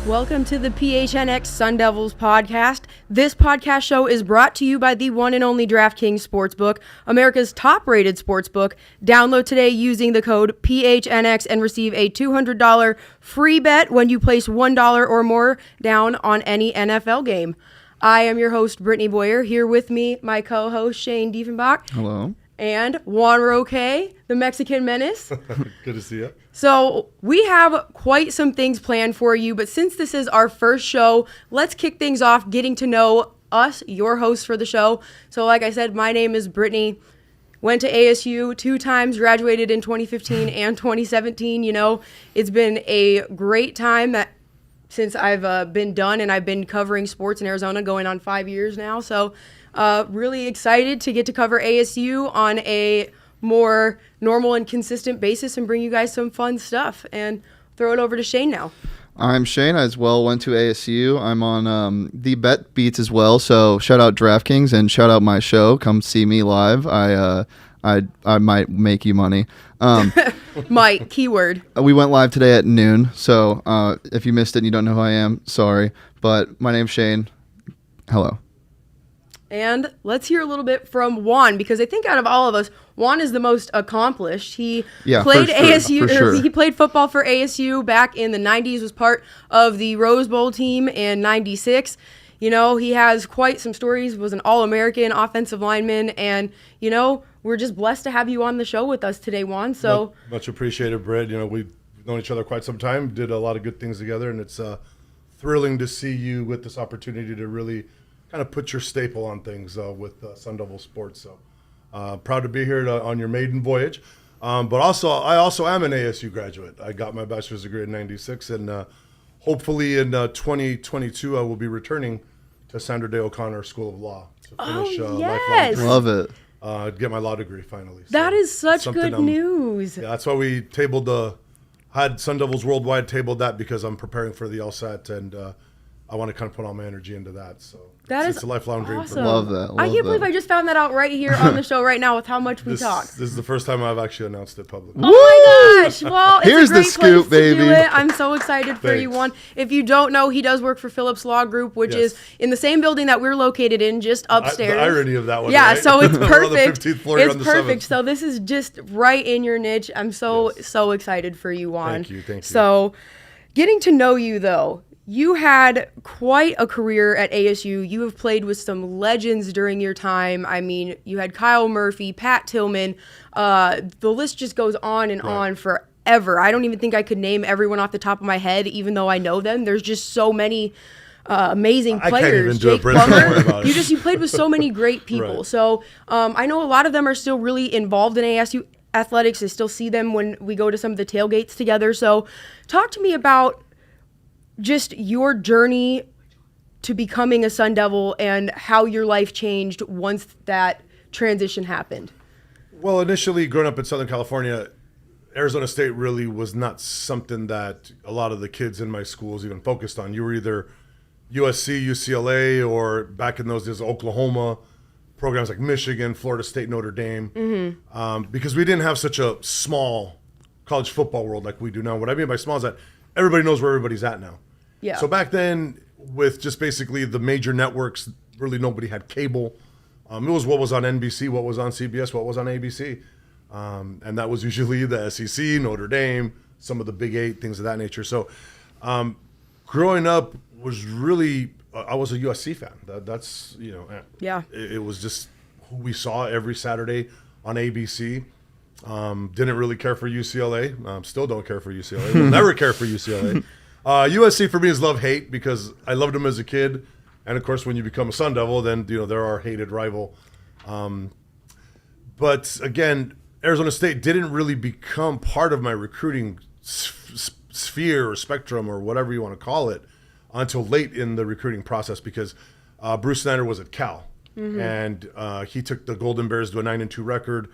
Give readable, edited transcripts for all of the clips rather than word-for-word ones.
Welcome to the PHNX Sun Devils podcast. This podcast show is brought to you by the one and only DraftKings Sportsbook, America's top-rated sportsbook. Download today using the code PHNX and receive a $200 free bet when you place $1 or more down on any NFL game. I am your host, Brittany Boyer. Here with me, my co-host, Shane Diefenbach. Hello. And Juan Roque, the Mexican Menace. Good to see you. So we have quite some things planned for you, but since this is our first show, let's kick things off getting to know us, your hosts for the show. So like I said, my name is Brittany. Went to ASU 2 times, graduated in 2015 and 2017. You know, it's been a great time since I've been done, and I've been covering sports in Arizona going on 5 years now. So really excited to get to cover ASU on a more normal and consistent basis and bring you guys some fun stuff. And throw it over to Shane now. I'm Shane. I as well went to ASU. I'm on the Bet Beats as well. So shout out DraftKings and shout out my show. Come see me live. I might make you money. Might, keyword. We went live today at noon. So if you missed it and you don't know who I am, sorry. But my name's Shane. Hello. And let's hear a little bit from Juan, because I think out of all of us, Juan is the most accomplished. He played ASU. He played football for ASU back in the 90s, was part of the Rose Bowl team in 96. You know, he has quite some stories, was an All-American offensive lineman, and, you know, we're just blessed to have you on the show with us today, Juan. So much appreciated, Britt. You know, we've known each other quite some time, did a lot of good things together, and it's thrilling to see you with this opportunity to really kind of put your staple on things with Sun Devil Sports. So proud to be here on your maiden voyage. But I also am an ASU graduate. I got my bachelor's degree in 96, and hopefully in 2022 I will be returning to Sandra Day O'Connor School of Law to finish yes. lifelong. Love it. Get my law degree finally. That is such good news. Yeah, that's why we had Sun Devils Worldwide tabled that, because I'm preparing for the LSAT, and I want to kind of put all my energy into that. So it's a lifelong dream for me. Love that. I can't believe I just found that out right here on the show right now with how much we talk. This is the first time I've actually announced it publicly. Oh my gosh. Well, it's Here's a great the scoop, place to baby. do it. I'm so excited for you, Thanks. Juan. If you don't know, he does work for Phillips Law Group, which is in the same building that we're located in, just upstairs. The irony of that one. Yeah, right? so it's We're perfect. on the 15th floor, you're It's on the perfect. 7th. So this is just right in your niche. I'm so excited for you, Juan. Thank you. So getting to know you, though, you had quite a career at ASU. You have played with some legends during your time. I mean, you had Kyle Murphy, Pat Tillman. The list just goes on and on forever. I don't even think I could name everyone off the top of my head, even though I know them. There's just so many amazing players. I can't even do it, Jake Britt. Don't Plummer. worry about it. You played with so many great people. Right. So I know a lot of them are still really involved in ASU athletics. I still see them when we go to some of the tailgates together. So talk to me about just your journey to becoming a Sun Devil and how your life changed once that transition happened. Well, initially, growing up in Southern California, Arizona State really was not something that a lot of the kids in my schools even focused on. You were either USC, UCLA, or back in those days, Oklahoma, programs like Michigan, Florida State, Notre Dame, because we didn't have such a small college football world like we do now. What I mean by small is that everybody knows where everybody's at now. Yeah. So back then, with just basically the major networks, really nobody had cable. It was what was on NBC, what was on CBS, what was on ABC. And that was usually the SEC, Notre Dame, some of the Big Eight, things of that nature. So growing up was really, I was a USC fan. That's, you know, it was just who we saw every Saturday on ABC. Didn't really care for UCLA. Still don't care for UCLA. Will never care for UCLA. USC for me is love-hate, because I loved them as a kid. And, of course, when you become a Sun Devil, then, you know, they're our hated rival. But, again, Arizona State didn't really become part of my recruiting sphere or spectrum or whatever you want to call it until late in the recruiting process, because Bruce Snyder was at Cal. And he took the Golden Bears to a 9-2 record.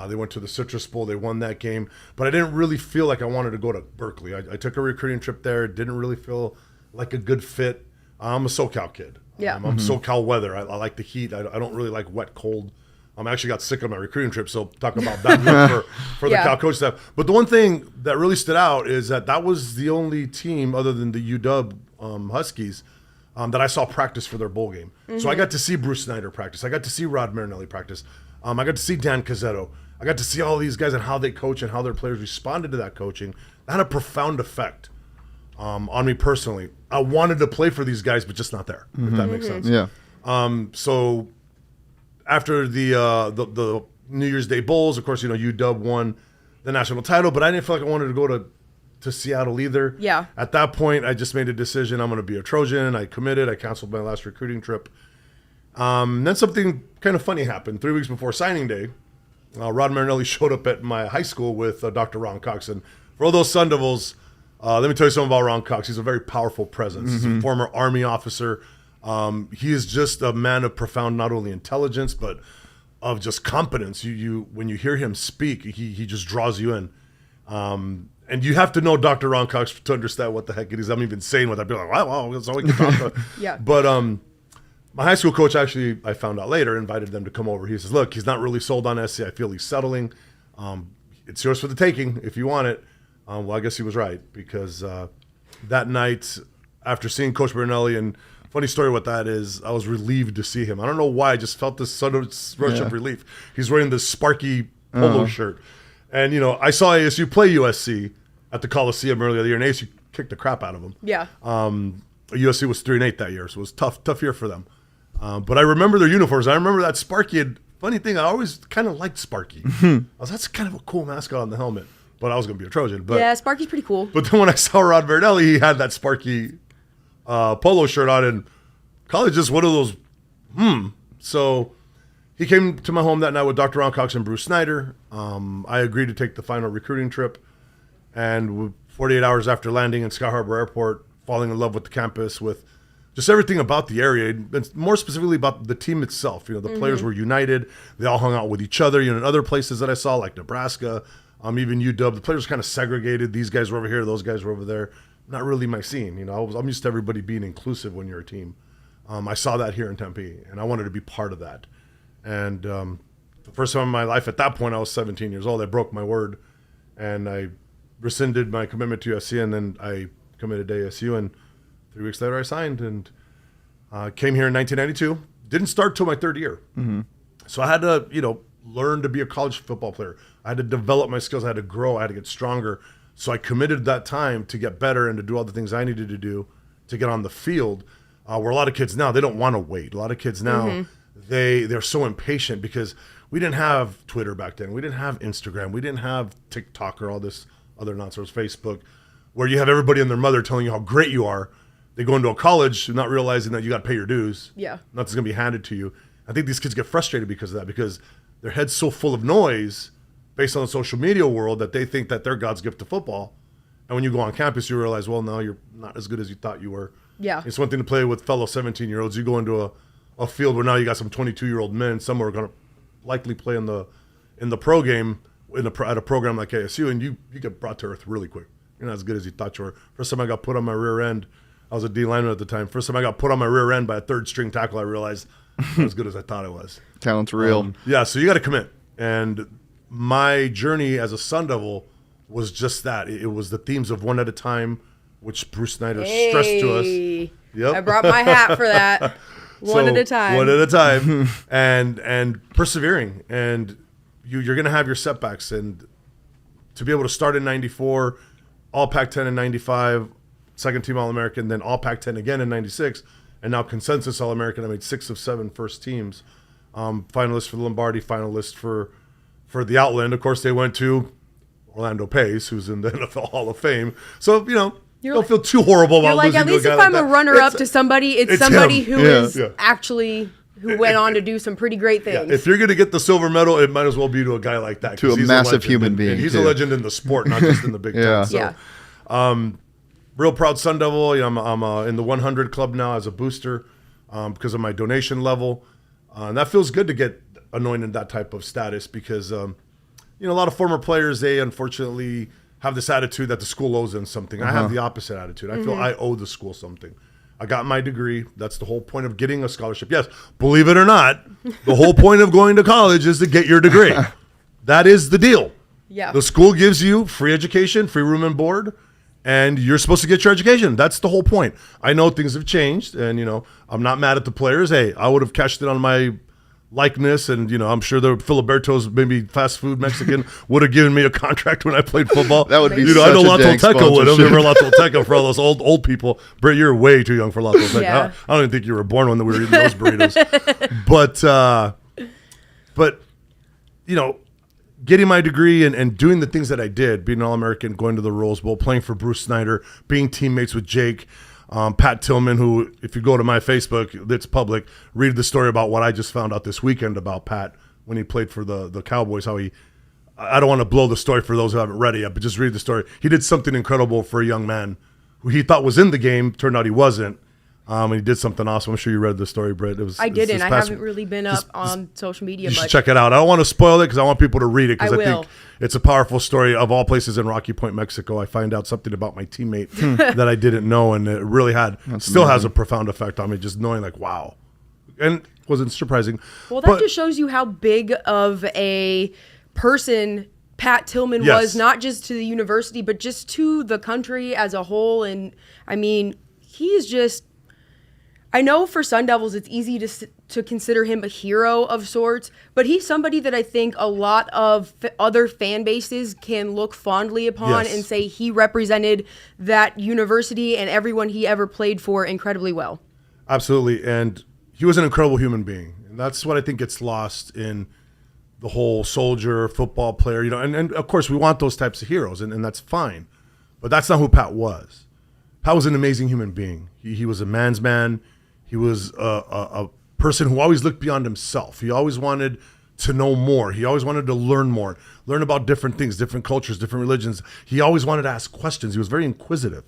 They went to the Citrus Bowl. They won that game. But I didn't really feel like I wanted to go to Berkeley. I took a recruiting trip there. Didn't really feel like a good fit. I'm a SoCal kid. Yeah. I'm SoCal weather. I like the heat. I don't really like wet, cold. I actually got sick on my recruiting trip, so talk about that for the Cal coach staff. But the one thing that really stood out is that was the only team other than the UW Huskies that I saw practice for their bowl game. So I got to see Bruce Snyder practice. I got to see Rod Marinelli practice. I got to see Dan Cazzetto. I got to see all these guys and how they coach and how their players responded to that coaching. That had a profound effect on me personally. I wanted to play for these guys, but just not there, if that makes sense. Yeah. So after the New Year's Day Bowls, of course, UW won the national title, but I didn't feel like I wanted to go to Seattle either. Yeah. At that point, I just made a decision. I'm going to be a Trojan. I committed. I canceled my last recruiting trip. Then something kind of funny happened. 3 weeks before signing day, Rod Marinelli showed up at my high school with Dr. Ron Cox. And for all those Sun Devils, let me tell you something about Ron Cox. He's a very powerful presence. He's a former Army officer. He is just a man of profound, not only intelligence, but of just competence. When you hear him speak, he just draws you in. And you have to know Dr. Ron Cox to understand what the heck it is. I'm even saying what I'd be like, wow, that's all we can talk about. Yeah. But my high school coach, actually, I found out later, invited them to come over. He says, look, he's not really sold on SC. I feel he's settling. It's yours for the taking if you want it. Well, I guess he was right, because that night, after seeing Coach Marinelli, and funny story what that is, I was relieved to see him. I don't know why. I just felt this sudden rush of relief. He's wearing this Sparky polo shirt. And, I saw ASU play USC at the Coliseum earlier the year, and ASU kicked the crap out of them. Yeah. USC was 3-8 that year, so it was tough year for them. But I remember their uniforms. I remember that Sparky. Funny thing, I always kind of liked Sparky. That's kind of a cool mascot on the helmet. But I was going to be a Trojan. But, yeah, Sparky's pretty cool. But then when I saw Rod Marinelli, he had that Sparky polo shirt on, and college is one of those, So he came to my home that night with Dr. Ron Cox and Bruce Snyder. I agreed to take the final recruiting trip. And 48 hours after landing in Sky Harbor Airport, falling in love with the campus, with just everything about the area, and more specifically about the team itself. The players were united. They all hung out with each other. In other places that I saw, like Nebraska, even UW, the players were kind of segregated. These guys were over here, those guys were over there. Not really my scene. I'm used to everybody being inclusive when you're a team. I saw that here in Tempe, and I wanted to be part of that. And the first time in my life, at that point, I was 17 years old. I broke my word, and I rescinded my commitment to USC, and then I committed to ASU, and 3 weeks later I signed, and came here in 1992. Didn't start till my third year. So I had to, learn to be a college football player. I had to develop my skills. I had to grow. I had to get stronger. So I committed that time to get better and to do all the things I needed to do to get on the field. Where a lot of kids now, they don't want to wait. A lot of kids now, they're so impatient, because we didn't have Twitter back then. We didn't have Instagram. We didn't have TikTok or all this other nonsense, Facebook, where you have everybody and their mother telling you how great you are. They go into a college not realizing that you got to pay your dues. Yeah. Nothing's going to be handed to you. I think these kids get frustrated because of that, because their head's so full of noise based on the social media world that they think that they're God's gift to football. And when you go on campus, you realize, well, no, you're not as good as you thought you were. Yeah. It's one thing to play with fellow 17-year-olds. You go into a field where now you got some 22-year-old men. Some are going to likely play in the pro game at a program like ASU, and you get brought to earth really quick. You're not as good as you thought you were. First time I got put on my rear end, I was a D lineman at the time. First time I got put on my rear end by a third-string tackle, I realized I'm not as good as I thought I was. Talent's real. Yeah, so you got to commit. And my journey as a Sun Devil was just that. It was the themes of one at a time, which Bruce Snyder stressed to us. Yep. I brought my hat for that. One at a time. One at a time. and persevering. And you're going to have your setbacks. And to be able to start in 94, all Pac-10 in 95, second team All-American, then all Pac-10 again in 96, and now consensus All-American. I made 6 of 7 first teams. Finalist for the Lombardi, finalist for the Outland. Of course, they went to Orlando Pace, who's in the NFL Hall of Fame. So, don't feel too horrible about losing at least to a if guy I'm like a that. runner-up to somebody, it's somebody him. who is actually who went on to do some pretty great things. Yeah, if you're going to get the silver medal, it might as well be to a guy like that. To a massive human being. And he's a legend in the sport, not just in the Big Ten. So, real proud Sun Devil. I'm in the 100 club now as a booster because of my donation level. And that feels good to get anointed that type of status, because, a lot of former players, they unfortunately have this attitude that the school owes them something. I have the opposite attitude. I feel I owe the school something. I got my degree. That's the whole point of getting a scholarship. Yes, believe it or not, the whole point of going to college is to get your degree. That is the deal. Yeah. The school gives you free education, free room and board, and you're supposed to get your education. That's the whole point. I know things have changed, and I'm not mad at the players. Hey, I would have cashed it on my likeness, and I'm sure the Filiberto's, maybe fast food Mexican, would have given me a contract when I played football. That would be I know such a Lato dank Teca would have. sponsorship. Remember Lato Teca for all those old people. Britt, you're way too young for Lato Teca. Yeah. I don't even think you were born when we were eating those burritos. But getting my degree and doing the things that I did, being an All-American, going to the Rose Bowl, playing for Bruce Snyder, being teammates with Jake, Pat Tillman, who, if you go to my Facebook, it's public, read the story about what I just found out this weekend about Pat when he played for the Cowboys, how I don't want to blow the story for those who haven't read it yet, but just read the story. He did something incredible for a young man who he thought was in the game, turned out he wasn't. And he did something awesome. I'm sure you read the story, Britt. I didn't. I haven't really been up on social media much. You should check it out. I don't want to spoil it because I want people to read it because I think it's a powerful story. Of all places in Rocky Point, Mexico, I find out something about my teammate that I didn't know, and it really still has a profound effect on me, just knowing like, wow. And it wasn't surprising. Well, that just shows you how big of a person Pat Tillman was, not just to the university, but just to the country as a whole. And I mean, he is just... I know for Sun Devils, it's easy to consider him a hero of sorts, but he's somebody that I think a lot of other fan bases can look fondly upon and say he represented that university and everyone he ever played for incredibly well. Absolutely. And he was an incredible human being. And that's what I think gets lost in the whole soldier, football player, and of course we want those types of heroes, and that's fine. But that's not who Pat was. Pat was an amazing human being. He was a man's man. He was a person who always looked beyond himself. He always wanted to know more. He always wanted to learn more, learn about different things, different cultures, different religions. He always wanted to ask questions. He was very inquisitive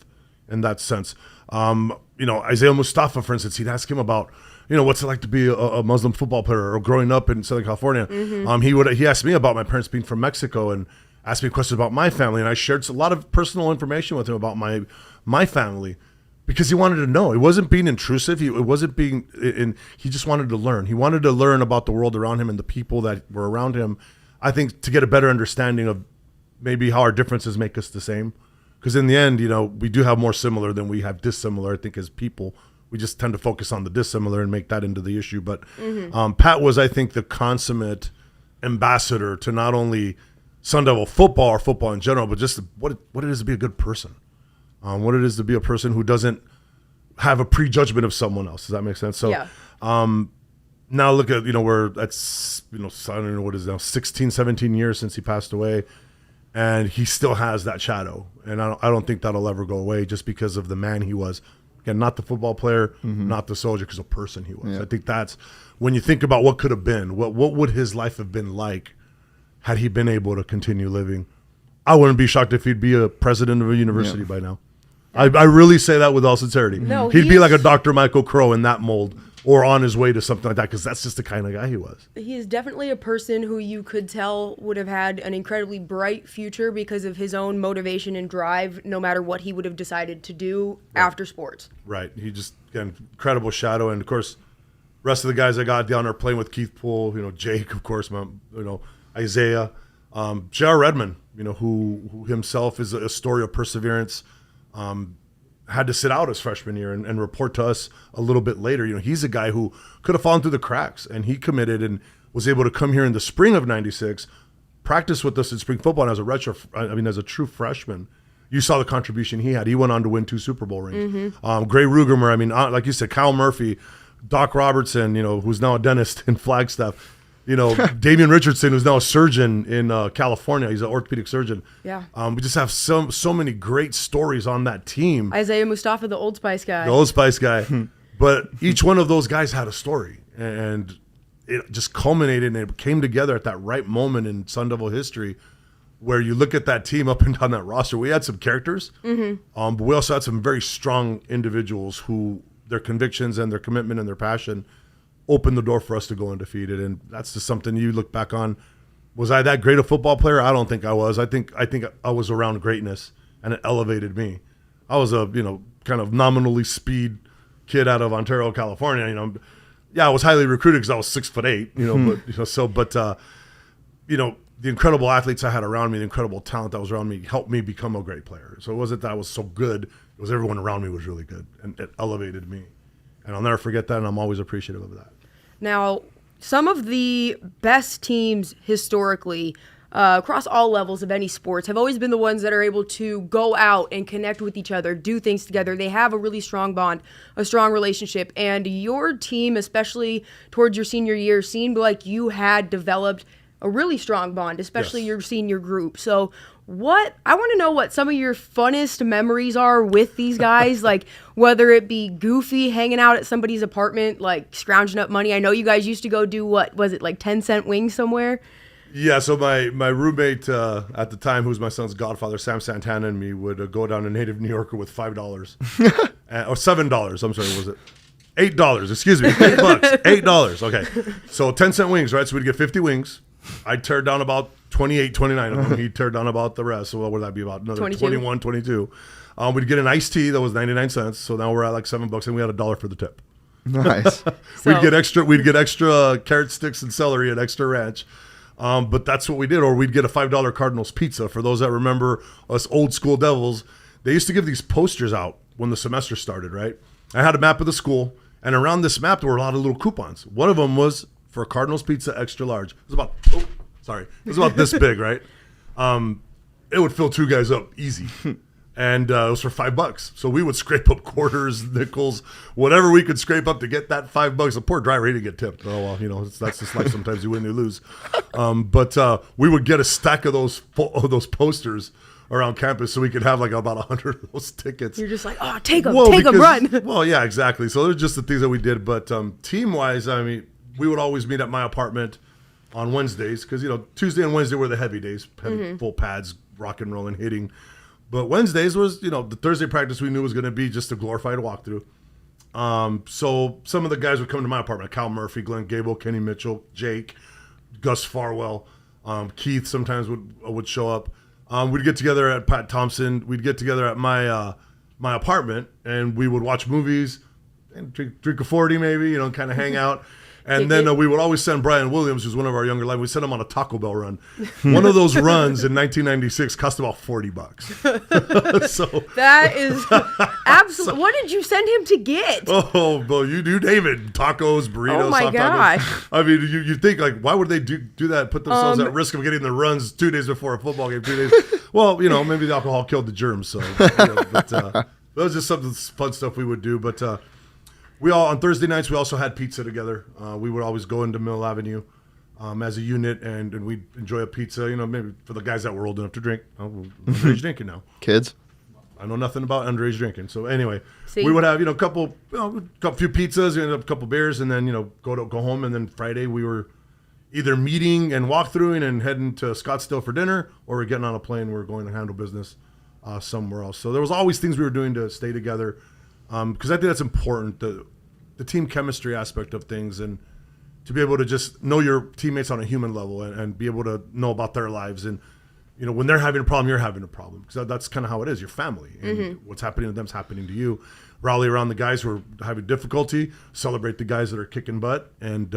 in that sense. Isaiah Mustafa, for instance, he'd ask him about, what's it like to be a Muslim football player or growing up in Southern California. He asked me about my parents being from Mexico and asked me questions about my family. And I shared a lot of personal information with him about my family. Because he wanted to know. It wasn't being intrusive. He just wanted to learn. He wanted to learn about the world around him and the people that were around him, I think, to get a better understanding of maybe how our differences make us the same. Because in the end, we do have more similar than we have dissimilar, I think, as people. We just tend to focus on the dissimilar and make that into the issue. But Pat was, I think, the consummate ambassador to not only Sun Devil football or football in general, but just what it is to be a good person. What it is to be a person who doesn't have a prejudgment of someone else. Does that make sense? So now look at, we're at, I don't know what is now, 16, 17 years since he passed away. And he still has that shadow. And I don't think that'll ever go away just because of the man he was. Again, not the football player, not the soldier, because the person he was. Yeah. I think that's, when you think about what could have been, what would his life have been like had he been able to continue living? I wouldn't be shocked if he'd be a president of a university by now. I really say that with all sincerity. No, he'd be like a Dr. Michael Crow in that mold, or on his way to something like that, because that's just the kind of guy he was. He is definitely a person who you could tell would have had an incredibly bright future because of his own motivation and drive, no matter what he would have decided to do after sports. Right. He just, again, incredible shadow. And, of course, rest of the guys I got down there playing with Keith Poole, Jake, of course, Isaiah, J.R. Redmond, who himself is a story of perseverance. Had to sit out his freshman year and report to us a little bit later. He's a guy who could have fallen through the cracks, and he committed and was able to come here in the spring of '96, practice with us in spring football, and as a true freshman. You saw the contribution he had. He went on to win 2 Super Bowl rings. Gray Rugermer, like you said, Kyle Murphy, Doc Robertson, who's now a dentist in Flagstaff. Damian Richardson, who's now a surgeon in California. He's an orthopedic surgeon. Yeah. We just have so many great stories on that team. Isaiah Mustafa, the Old Spice guy. But each one of those guys had a story. And it just culminated and it came together at that right moment in Sun Devil history where you look at that team up and down that roster. We had some characters, but we also had some very strong individuals who their convictions and their commitment and their passion opened the door for us to go undefeated. And that's just something you look back on. Was I that great a football player? I don't think I was. I think I was around greatness, and it elevated me. I was a kind of nominally speed kid out of Ontario, California. I was highly recruited because I was 6'8". the incredible athletes I had around me, the incredible talent that was around me, helped me become a great player. So it wasn't that I was so good; it was everyone around me was really good, and it elevated me. And I'll never forget that, and I'm always appreciative of that. Now, some of the best teams historically, across all levels of any sports, have always been the ones that are able to go out and connect with each other, do things together. They have a really strong bond, a strong relationship. And your team, especially towards your senior year, seemed like you had developed a really strong bond, especially your senior group. So I want to know what some of your funnest memories are with these guys, like whether it be goofy hanging out at somebody's apartment, like scrounging up money. I know you guys used to go do, what was it, like 10-cent wings somewhere? Yeah, so my roommate at the time, who's my son's godfather, Sam Santana, and me would go down to Native New Yorker with $5 or $7. I'm sorry, was it $8? Excuse me, $8. $8. Okay, so 10-cent wings, right? So we'd get 50 wings. I'd tear down about 28, 29 of them. He'd tear down about the rest. So what would that be, about another 21, 22? We'd get an iced tea that was 99 cents. So now we're at like $7, and we had $1 for the tip. Nice. We'd get extra carrot sticks and celery and extra ranch. But that's what we did. Or we'd get a $5 Cardinals pizza. For those that remember us old school Devils, they used to give these posters out when the semester started, right? I had a map of the school, and around this map there were a lot of little coupons. One of them was for Cardinals pizza extra large. It was about this big, right? It would fill two guys up easy. And it was for $5. So we would scrape up quarters, nickels, whatever we could scrape up to get that $5. The poor driver, he didn't get tipped. Oh, well, that's just life. Sometimes you win, you lose. But we would get a stack of those posters around campus so we could have like about 100 of those tickets. You're just like, oh, take them, run. Well, yeah, exactly. So those are just the things that we did. But team-wise, I mean, we would always meet at my apartment on Wednesdays because, Tuesday and Wednesday were the heavy days, full pads, rock and roll and hitting. But Wednesdays was, the Thursday practice we knew was going to be just a glorified walkthrough. So some of the guys would come to my apartment: Cal Murphy, Glenn Gable, Kenny Mitchell, Jake, Gus Farwell, Keith sometimes would show up. We'd get together at Pat Thompson. We'd get together at my apartment, and we would watch movies and drink a 40 maybe, kind of hang out. And then we would always send Brian Williams, who's one of our younger live. We sent him on a Taco Bell run. One of those runs in 1996 cost about $40. So that is absolutely. What did you send him to get? Oh, well, you do name it: tacos, burritos. Oh my gosh! Tacos. I mean, you think like, why would they do that? Put themselves at risk of getting the runs 2 days before a football game. 2 days. Well, maybe the alcohol killed the germs. So, but that was just some fun stuff we would do. But we all, on Thursday nights, we also had pizza together. We would always go into Mill Avenue as a unit, and we'd enjoy a pizza, maybe for the guys that were old enough to drink. We're underage drinking now. Kids? I know nothing about underage drinking. So anyway, we would have, a few pizzas, a couple beers, and then, go home. And then Friday we were either meeting and walkthroughing and heading to Scottsdale for dinner, or we're getting on a plane. We're going to handle business somewhere else. So there was always things we were doing to stay together. Because I think that's important, the team chemistry aspect of things, and to be able to just know your teammates on a human level and be able to know about their lives. And, when they're having a problem, you're having a problem. Because that's kind of how it is. You're family. And what's happening to them is happening to you. Rally around the guys who are having difficulty, celebrate the guys that are kicking butt, and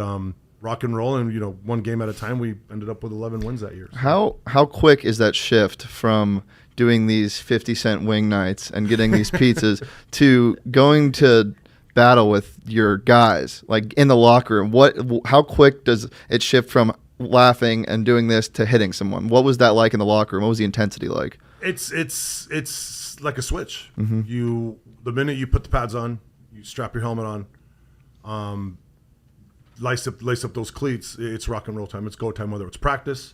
rock and roll. And, one game at a time, we ended up with 11 wins that year. So. How quick is that shift from doing these 50-cent wing nights and getting these pizzas to going to battle with your guys, like in the locker room? How quick does it shift from laughing and doing this to hitting someone? What was that like in the locker room? What was the intensity like? It's like a switch. The minute you put the pads on, you strap your helmet on, lace up those cleats, it's rock and roll time. It's go time, whether it's practice.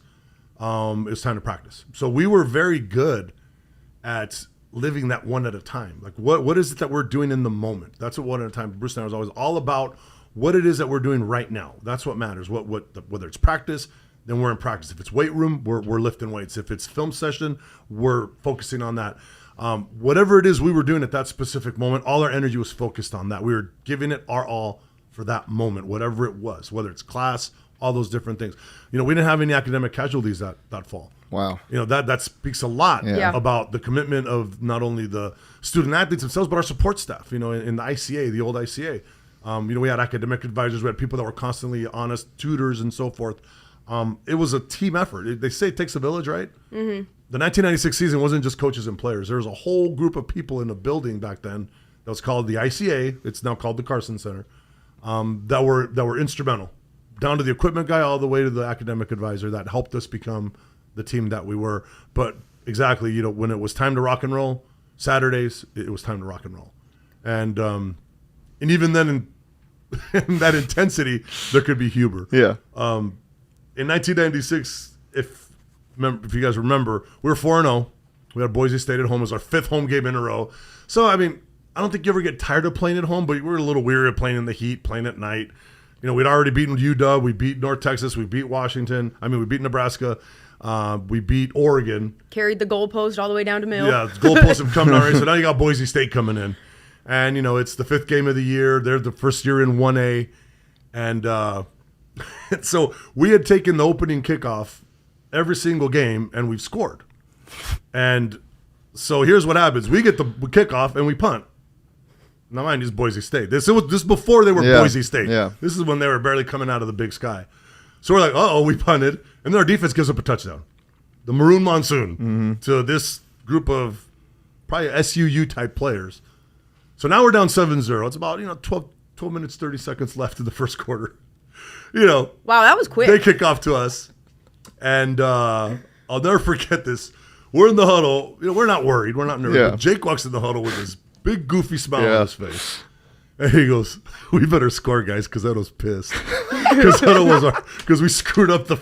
It's time to practice. So we were very good at living that one at a time. Like what is it that we're doing in the moment? That's what one at a time. Bruce and I was always all about what it is that we're doing right now. That's what matters. Whether it's practice, then we're in practice. If it's weight room, we're lifting weights. If it's film session, we're focusing on that. Whatever it is we were doing at that specific moment, all our energy was focused on that. We were giving it our all for that moment, whatever it was, whether it's class, all those different things. We didn't have any academic casualties that fall. Wow. That speaks a lot about the commitment of not only the student athletes themselves, but our support staff, in the ICA, the old ICA. We had academic advisors, we had people that were constantly honest, tutors and so forth. It was a team effort. They say it takes a village, right? Mm-hmm. The 1996 season wasn't just coaches and players. There was a whole group of people in a building back then that was called the ICA. It's now called the Carson Center. That were instrumental, down to the equipment guy all the way to the academic advisor that helped us become the team that we were. But exactly, when it was time to rock and roll, Saturdays, it was time to rock and roll. And even then in that intensity, there could be humor. Yeah. In 1996, if you guys remember, we were 4-0. We had Boise State at home. It was our 5th home game in a row. So, I mean, I don't think you ever get tired of playing at home, but we were a little weary of playing in the heat, playing at night. We'd already beaten UW. We beat North Texas. We beat Washington. We beat Nebraska. We beat Oregon. Carried the goalpost all the way down to Mill. Yeah, the goalposts have come down already. So now you got Boise State coming in. And, it's the 5th game of the year. They're the first year in 1A. And so we had taken the opening kickoff every single game, and we've scored. And so here's what happens. We get the kickoff, and we punt. Now, mind you, it's Boise State. This is before they were Boise State. Yeah. This is when they were barely coming out of the Big Sky. So we're like, we punted. And then our defense gives up a touchdown. The Maroon Monsoon to this group of probably SUU-type players. So now we're down 7-0. It's about 12 minutes, 30 seconds left in the first quarter. Wow, that was quick. They kick off to us. And I'll never forget this. We're in the huddle. We're not worried. We're not nervous. Yeah. But Jake walks in the huddle with his big goofy smile on his face. And he goes, "We better score, guys, because Edo's pissed. Because we screwed up the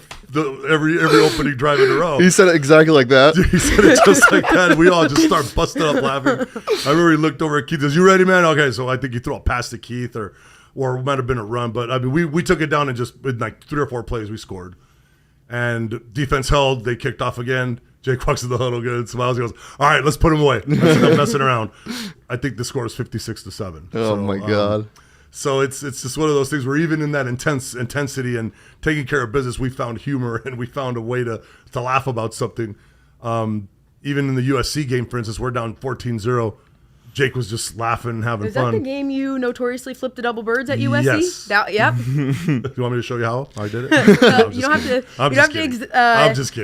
every opening drive in a row." He said it exactly like that. He said it just like that. And we all just start busting up laughing. I remember he looked over at Keith and goes, "You ready, man?" Okay, so I think he threw a pass to Keith or it might have been a run. But we took it down and just in like 3 or 4 plays we scored. And defense held. They kicked off again. Jake walks in the huddle, good, smiles. He goes, "All right, let's put him away. Let's stop messing around." I think the score is 56-7. Oh my God! So it's just one of those things where even in that intensity and taking care of business, we found humor and we found a way to laugh about something. Even in the USC game, for instance, we're down 14-0. Jake was just laughing and having fun. Is that the game you notoriously flipped the double birds at USC? Yes. Yep. Do you want me to show you how I did it? You don't have to. I'm just kidding. No,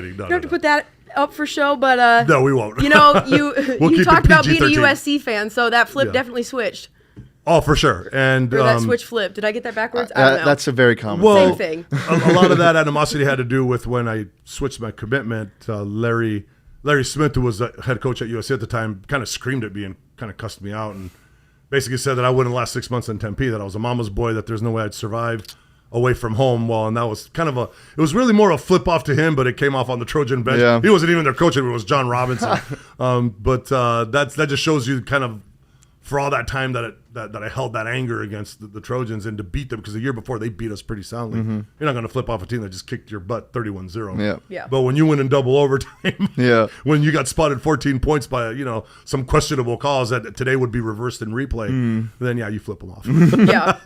you don't have to put that up for show, but no, we won't. You We'll you keep talked it about being a PG-13. USC fan, so that flip definitely switched. Oh, for sure. And Or that switch flip. Did I get that backwards? I don't know. That's a very common. Well, Same thing. a lot of that animosity had to do with when I switched my commitment. Larry Smith, who was the head coach at USC at the time, kind of screamed at me and kind of cussed me out and basically said that I wouldn't last 6 months in Tempe, that I was a mama's boy, that there's no way I'd survive away from home. Well, and that was kind of it was really more a flip off to him, but it came off on the Trojan bench. Yeah. He wasn't even their coach, it was John Robinson. But that just shows you kind of for all that time that I held that anger against the Trojans and to beat them, because the year before they beat us pretty soundly. You're not going to flip off a team that just kicked your butt 31-0. Yeah. But when you win in double overtime, Yeah. when you got spotted 14 points by some questionable calls that today would be reversed in replay, then you flip them off. Yeah.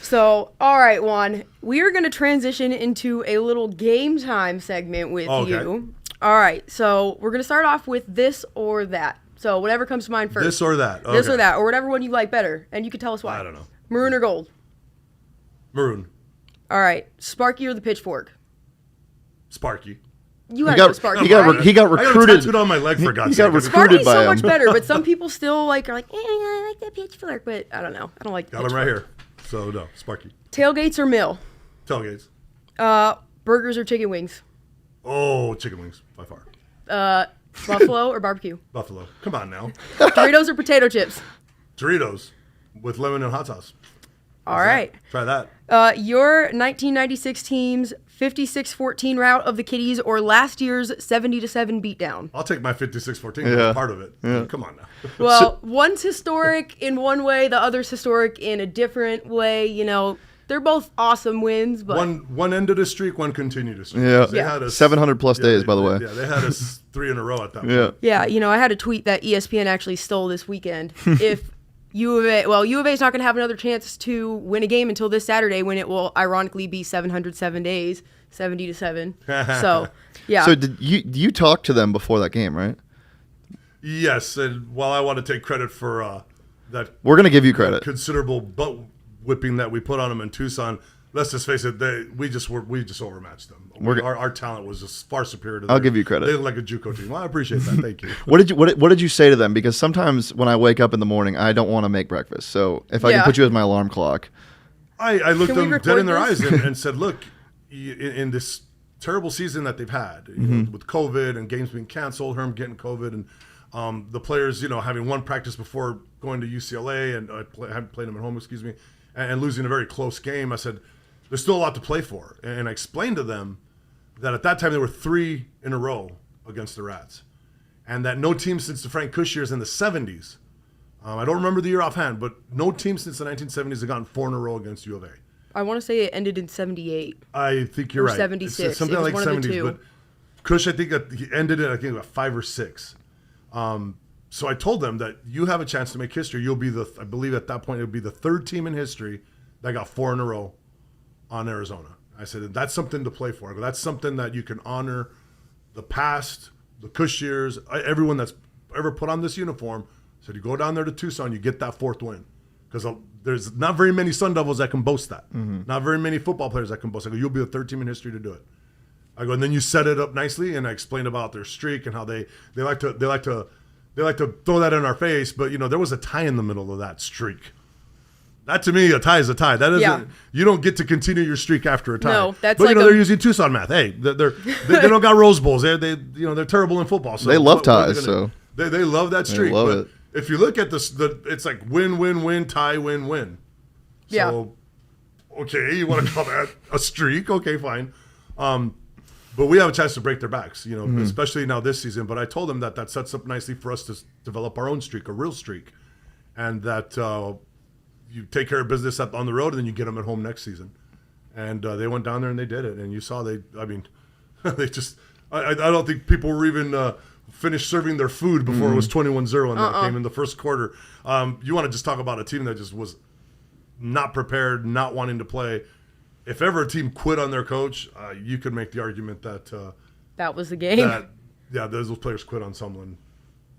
So, all right, Juan, we are going to transition into a little game time segment with you. All right, so we're going to start off with this or that. So whatever comes to mind first. This or that. Okay. This or that, or whatever one you like better, and you can tell us why. I don't know. Maroon or gold? Maroon. All right, Sparky or the pitchfork? Sparky. You gotta go Sparky. He got right? recruited. I got it tattooed on my leg, for God's sake. recruited Sparky's by so him. much better, but some people still are like, I like that pitchfork, but I don't know. I don't like the Got him right pitchfork. here. So, no, Sparky. Tailgates or mill? Tailgates. Burgers or chicken wings? Oh, chicken wings, by far. Buffalo or barbecue? Buffalo. Come on now. Doritos or potato chips? Doritos with lemon and hot sauce. All right. Try that. Your 1996 team's 56-14 rout of the Kitties or last year's 70-7 beatdown? I'll take my 56-14. Yeah. That's part of it. Yeah. Come on now. Well, one's historic in one way, the other's historic in a different way. They're both awesome wins, but One ended a streak, one continued a streak. Yeah. They had us 700 plus days, by the way. Yeah, they had us 3 in a row at that point. Yeah. yeah, I had a tweet that ESPN actually stole this weekend. If U of A is not going to have another chance to win a game until this Saturday, when it will ironically be 707 days, 70-7. So, yeah. So did you talk to them before that game, right? Yes, and while I want to take credit for that We're gonna give you credit. considerable butt whipping that we put on them in Tucson, let's just face it, we just overmatched them. Our talent was just far superior to them. I'll give you credit. They look like a JUCO team. Well, I appreciate that. Thank you. What did you say to them? Because sometimes when I wake up in the morning, I don't want to make breakfast. So if I can put you as my alarm clock. I looked them dead in their eyes and said, look, in this terrible season that they've had, with COVID and games being canceled, Herm getting COVID, and the players, having one practice before going to UCLA, and I hadn't played them at home, and losing a very close game. I said, there's still a lot to play for. And I explained to them that at that time there were 3 in a row against the Rats, and that no team since the Frank Kush years in the 70s, I don't remember the year offhand, but no team since the 1970s had gotten 4 in a row against U of A. I want to say it ended in 78. I think you're right. 76. It's something like 70s, but Kush, I think he ended it, about 5 or 6. So I told them that you have a chance to make history. You'll be I believe at that point it would be the 3rd team in history that got 4 in a row on Arizona. I said, that's something to play for. That's something that you can honor the past, the Kush years, everyone that's ever put on this uniform. So you go down there to Tucson, you get that 4th win. Because there's not very many Sun Devils that can boast that. Not very many football players that can boast. I go, you'll be the 3rd team in history to do it. I go, and then you set it up nicely, and I explained about their streak and how they like to throw that in our face. But there was a tie in the middle of that streak. That to me, a tie is a tie. That isn't. You don't get to continue your streak after a tie. No, that's but like they're using Tucson math. Hey, they don't got Rose Bowls. They're terrible in football. So they love ties. They love that streak. They love it. If you look at this, it's like win, win, win, tie, win, win. So, okay, you want to call that a streak? Okay, fine. But we have a chance to break their backs, especially now this season. But I told them that sets up nicely for us to develop our own streak, a real streak, and that you take care of business on the road, and then you get them at home next season. And they went down there and they did it. And you saw they just I don't think people were even finished serving their food before it was 21-0 in that game in the first quarter. You want to just talk about a team that just was not prepared, not wanting to play. If ever a team quit on their coach, you could make the argument that that was the game. Those players quit on someone.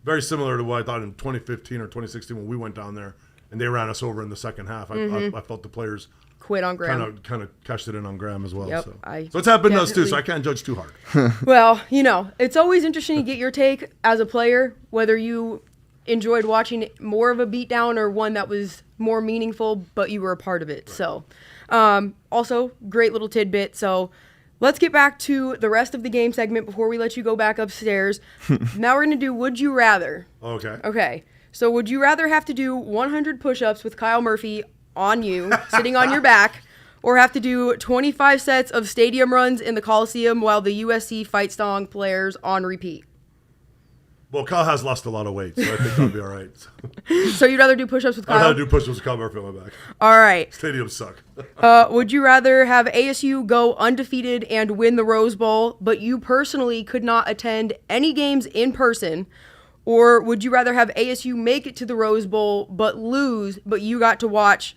Very similar to what I thought in 2015 or 2016 when we went down there and they ran us over in the second half. I felt the players quit on Graham. Kind of cashed it in on Graham as well. Yep, so it's happened to us too, so I can't judge too hard. Well, it's always interesting to get your take as a player, whether you enjoyed watching more of a beatdown or one that was more meaningful, but you were a part of it. Right. So also, great little tidbit. So let's get back to the rest of the game segment before we let you go back upstairs. Now we're going to do Would You Rather. Okay. So would you rather have to do 100 push-ups with Kyle Murphy on you, sitting on your back, or have to do 25 sets of stadium runs in the Coliseum while the USC Fight Song players on repeat? Well, Kyle has lost a lot of weight, so I think I'll be all right. So you'd rather do push-ups with Kyle? I'd rather do push-ups with Kyle Murphy on my back. All right. Stadiums suck. Would you rather have ASU go undefeated and win the Rose Bowl, but you personally could not attend any games in person, or would you rather have ASU make it to the Rose Bowl but lose, but you got to watch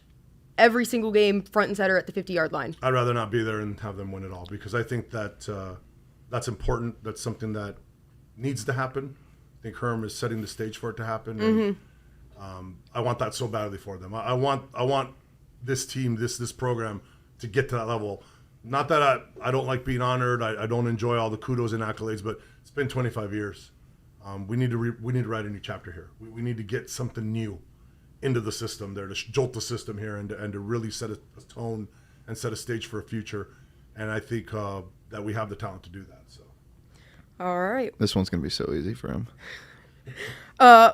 every single game front and center at the 50-yard line? I'd rather not be there and have them win it all, because I think that that's important. That's something that needs to happen. I think Herm is setting the stage for it to happen. And, I want that so badly for them. I want this team, this program to get to that level. Not that I don't like being honored. I don't enjoy all the kudos and accolades, but it's been 25 years. We need to write a new chapter here. We need to get something new into the system there, to jolt the system here and to really set a tone and set a stage for a future. And I think that we have the talent to do that. So. All right. This one's going to be so easy for him.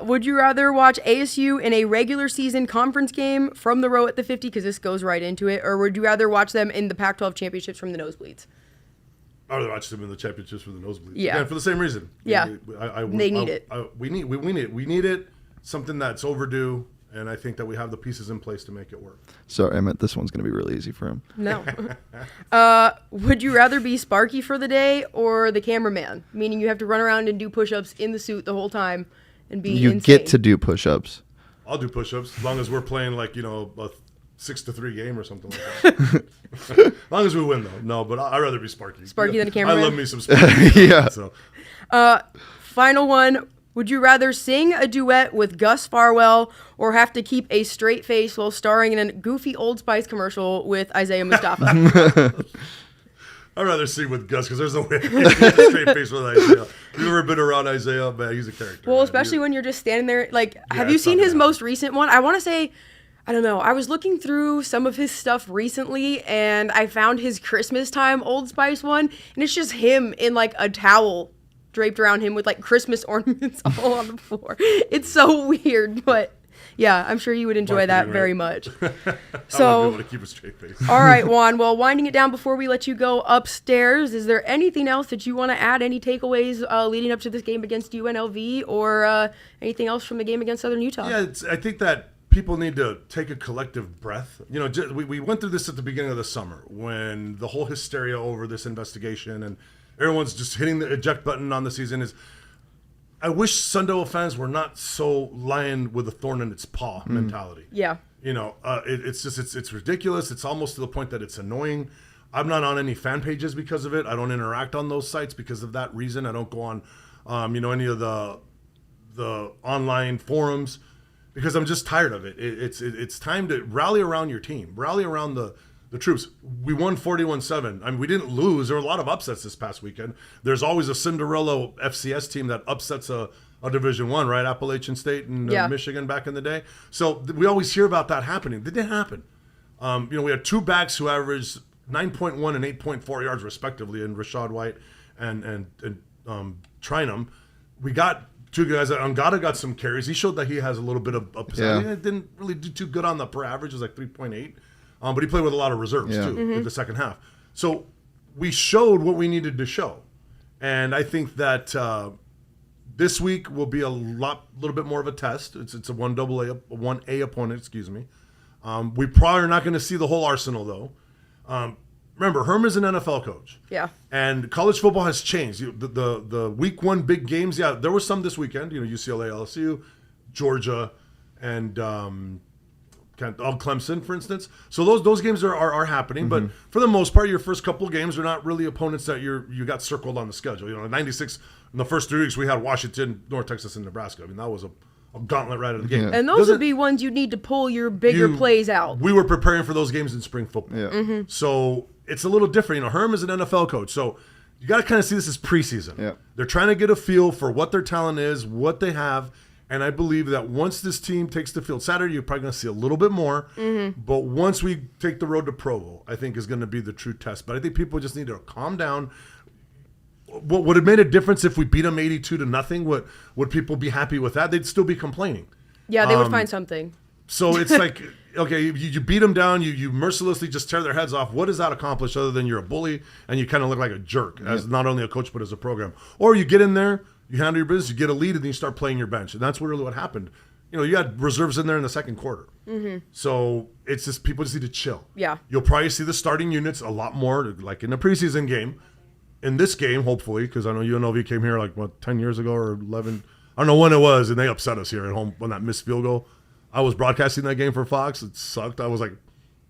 Would you rather watch ASU in a regular season conference game from the row at the 50, because this goes right into it, or would you rather watch them in the Pac-12 championships from the nosebleeds? I'd rather watch them in the championships for the nosebleeds. Yeah. Again, for the same reason. Yeah. They need it. We need it. We need it. Something that's overdue. And I think that we have the pieces in place to make it work. Sorry, I meant this one's going to be really easy for him. No. Would you rather be Sparky for the day or the cameraman? Meaning you have to run around and do push-ups in the suit the whole time and be insane. Get to do push-ups. I'll do push-ups as long as we're playing a 6-3 game or something like that. As long as we win, though. No, but I'd rather be Sparky. Sparky than a cameraman? I love me some Sparky. Yeah. So. Final one. Would you rather sing a duet with Gus Farwell or have to keep a straight face while starring in a goofy Old Spice commercial with Isaiah Mustafa? I'd rather sing with Gus because there's no way I can get a straight face with Isaiah. You've ever been around Isaiah? Man, he's a character. Well, man. especially when you're just standing there. Like, have you it's seen not his gonna most recent one? I want to say, I don't know. I was looking through some of his stuff recently, and I found his Christmas time Old Spice one, and it's just him in like a towel draped around him with like Christmas ornaments all on the floor. It's so weird, but yeah, I'm sure you would enjoy that Marketing, very right? much. I wouldn't be So, able to keep a straight face. all right, Juan. Well, winding it down before we let you go upstairs, is there anything else that you want to add? Any takeaways leading up to this game against UNLV, or anything else from the game against Southern Utah? Yeah, I think that people need to take a collective breath. You know, we went through this at the beginning of the summer when the whole hysteria over this investigation and everyone's just hitting the eject button on the season is. I wish Sun Devil fans were not so lying with a thorn in its paw mentality. Yeah. You know, it's ridiculous. It's almost to the point that it's annoying. I'm not on any fan pages because of it. I don't interact on those sites because of that reason. I don't go on, any of the online forums because I'm just tired of it. It's time to rally around your team, rally around the troops. We won 41-7. I mean, we didn't lose. There were a lot of upsets this past weekend. There's always a Cinderella FCS team that upsets a Division I, right? Appalachian State and Michigan back in the day. So we always hear about that happening. It didn't happen. We had two backs who averaged 9.1 and 8.4 yards respectively in Rashad White and Trinum. We got two guys. Angada got some carries. He showed that he has a little bit of possession. He didn't really do too good on the per average. It was like 3.8. But he played with a lot of reserves, too, in the second half. So we showed what we needed to show. And I think that this week will be a little bit more of a test. It's a 1A opponent, excuse me. We probably are not going to see the whole arsenal, though. Remember, Herm is an NFL coach. Yeah. And college football has changed. The week one big games, there were some this weekend. UCLA, LSU, Georgia, and Clemson, for instance. So those games are happening, but for the most part, your first couple of games are not really opponents that you got circled on the schedule. In 96, in the first 3 weeks, we had Washington, North Texas, and Nebraska. I mean, that was a gauntlet right at the game. And those would be ones you'd need to pull your bigger plays out. We were preparing for those games in spring football. Yeah. So it's a little different. Herm is an NFL coach, so you got to kind of see this as preseason. Yeah. They're trying to get a feel for what their talent is, what they have. And I believe that once this team takes the field Saturday, you're probably going to see a little bit more. But once we take the road to Provo, I think is going to be the true test. But I think people just need to calm down. Would it made a difference if we beat them 82-0? Would people be happy with that? They'd still be complaining. Yeah, they would find something. So it's like, okay, you beat them down, you mercilessly just tear their heads off. What does that accomplish other than you're a bully and you kind of look like a jerk as not only a coach but as a program? Or you get in there, you handle your business, you get a lead, and then you start playing your bench. And that's really what happened. You had reserves in there in the second quarter. So it's just people just need to chill. Yeah. You'll probably see the starting units a lot more, like in the preseason game. In this game, hopefully, because I know UNLV came here 10 years ago or 11. I don't know when it was, and they upset us here at home on that missed field goal. I was broadcasting that game for Fox. It sucked. I was like,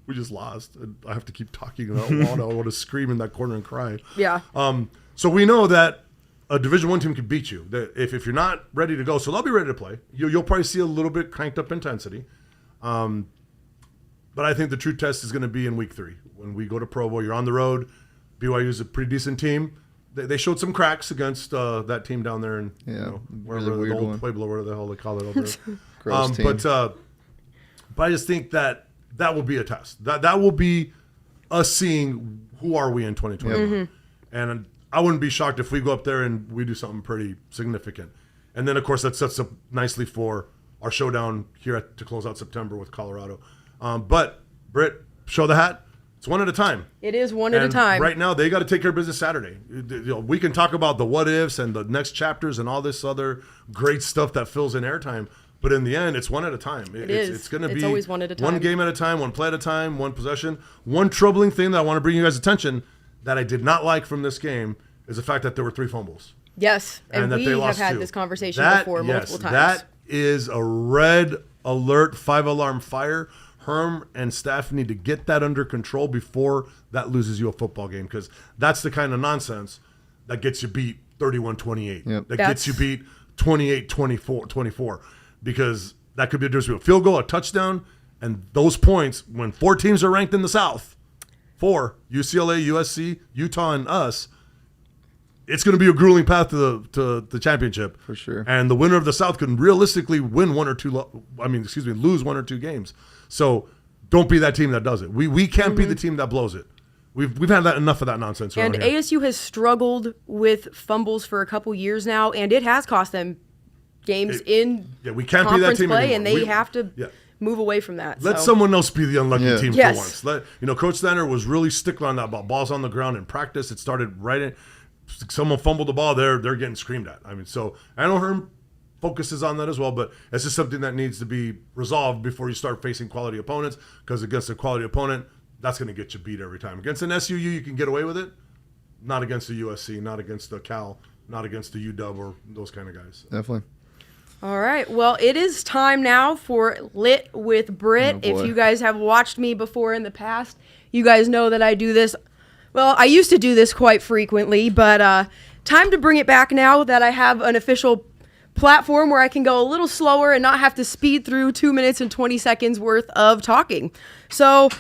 we just lost. And I have to keep talking. And I want to scream in that corner and cry. Yeah. So we know that a Division I team can beat you. That if you're not ready to go, so they'll be ready to play. You'll probably see a little bit cranked up intensity. But I think the true test is going to be in week 3. When we go to Provo, you're on the road. BYU is a pretty decent team. They showed some cracks against that team down there in wherever really the old one. Pueblo, whatever the hell they call it over there. Gross team. But I just think that will be a test. That will be us seeing who are we in 2021. And I wouldn't be shocked if we go up there and we do something pretty significant. And then, of course, that sets up nicely for our showdown here to close out September with Colorado. But, Britt, show the hat. It's one at a time. It is one at a time. Right now, they got to take care of business Saturday. We can talk about the what ifs and the next chapters and all this other great stuff that fills in airtime. But in the end, it's one at a time. It's going to be always one at a time. One game at a time, one play at a time, one possession. One troubling thing that I want to bring you guys' attention that I did not like from this game is the fact that there were 3 fumbles. Yes, and that we they have lost had 2. this conversation before multiple times. That is a red alert, 5-alarm fire. Herm and staff need to get that under control before that loses you a football game, because that's the kind of nonsense that gets you beat 31-28. Yep. That gets you beat 28-24, because that could be a difference between a field goal, a touchdown, and those points, when 4 teams are ranked in the South, 4, UCLA, USC, Utah, and us, it's going to be a grueling path to the championship. For sure. And the winner of the South can realistically lose 1 or 2 games. So don't be that team that does it. We can't be the team that blows it. We've had enough of that nonsense around And here. ASU has struggled with fumbles for a couple years now, and it has cost them games in we can't be that conference team play, anymore. and they have to move away from that. Let so. someone else be the unlucky team Yes. for once. Coach Stanner was really stickler on that about balls on the ground in practice. It started right in. Someone fumbled the ball, they're getting screamed at. I mean, so I know Herm focuses on that as well, but it's just something that needs to be resolved before you start facing quality opponents, because against a quality opponent, that's going to get you beat every time. Against an SUU, you can get away with it. Not against the USC, not against the Cal, not against the UW or those kind of guys. Definitely. All right. Well, it is time now for Lit with Brit. Oh, boy. If you guys have watched me before in the past, you guys know that I do this. Well, I used to do this quite frequently, but time to bring it back now that I have an official platform where I can go a little slower and not have to speed through 2 minutes and 20 seconds worth of talking. So,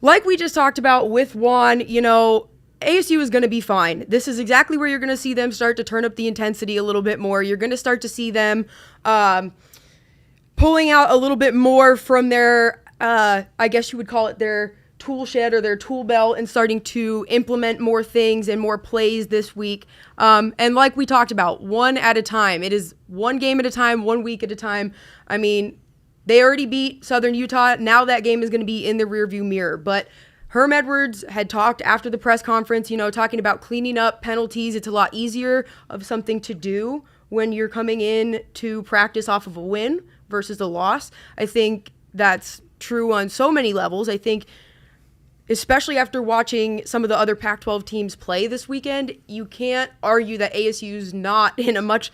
like we just talked about with Juan, ASU is going to be fine. This is exactly where you're going to see them start to turn up the intensity a little bit more. You're going to start to see them pulling out a little bit more from their, I guess you would call it their tool shed or their tool belt, and starting to implement more things and more plays this week. And like we talked about, one at a time. It is one game at a time, 1 week at a time. I mean, they already beat Southern Utah. Now that game is going to be in the rearview mirror. But Herm Edwards had talked after the press conference, talking about cleaning up penalties. It's a lot easier of something to do when you're coming in to practice off of a win versus a loss. I think that's true on so many levels. I think especially after watching some of the other Pac-12 teams play this weekend, you can't argue that ASU's not in a much